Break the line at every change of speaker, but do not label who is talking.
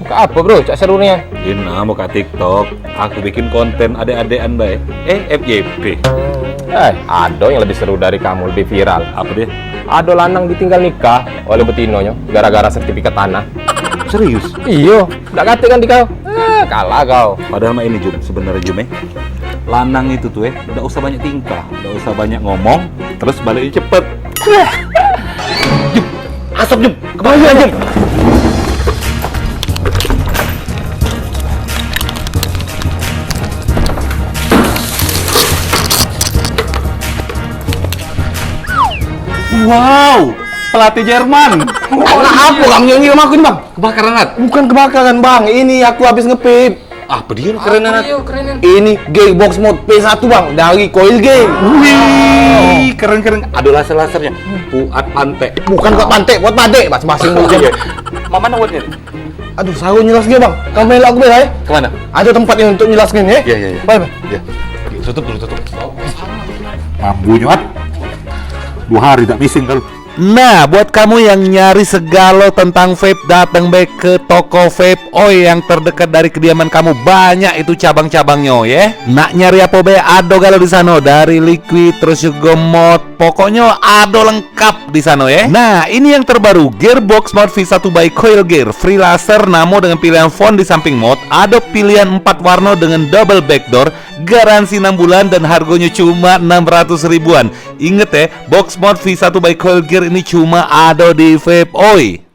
Apa bro, cak serunya?
Ina mau ke TikTok, aku bikin konten adek-adekan baik. FYP.
Ado yang lebih seru dari kamu, lebih viral.
Apa dia?
Ado lanang ditinggal nikah oleh betinonyo gara-gara sertifikat tanah.
Serius?
Iyo, nggak kate kan di kau? Kalah kau.
Padahal mah ini Jum, sebenarnya Jum lanang itu tuh udah usah banyak tingkah, udah usah banyak ngomong, terus baliknya cepet. Jum, asap Jum, kebalik Jum. Wow, pelatih Jerman.
Apa kamu yang nyiram aku ini bang?
Kebakaran Nat?
Bukan kebakaran bang, ini aku habis ngepip.
Apa dia keren Nat?
Ini Gearbox mode P1 bang, dari Coil Game.
Wih, keren-keren. Ada laser-lasernya. Buat pantai.
Bukan buat pantai, buat pade, masing-masing musim.
Mama nawatnya?
Aduh, saya nyelasnya bang. Kamu main lagu bela ya?
Kemana?
Ada tempatnya untuk nyelasnya ya?
Iya.
Bye bye.
Ya. Tutup dulu, tutup. Mambunya, At. 2 hari tak missing kalau.
Nah, buat kamu yang nyari segalo tentang vape, datang baik ke toko vape Oi yang terdekat dari kediaman kamu. Banyak itu cabang-cabangnya ya. Nak nyari apa be? Ado galau di sana, dari liquid terus juga mod. Pokoknya ado lengkap di sana ya. Nah, ini yang terbaru, Gearbox Mod V1 by Coil Gear. Free laser namo dengan pilihan font di samping mod. Ada pilihan 4 warna dengan double backdoor. Garansi 6 bulan dan harganya cuma 600 ribuan. Ingat ya, box mod V1 by Coil Gear ini cuma ada di Vape Oi.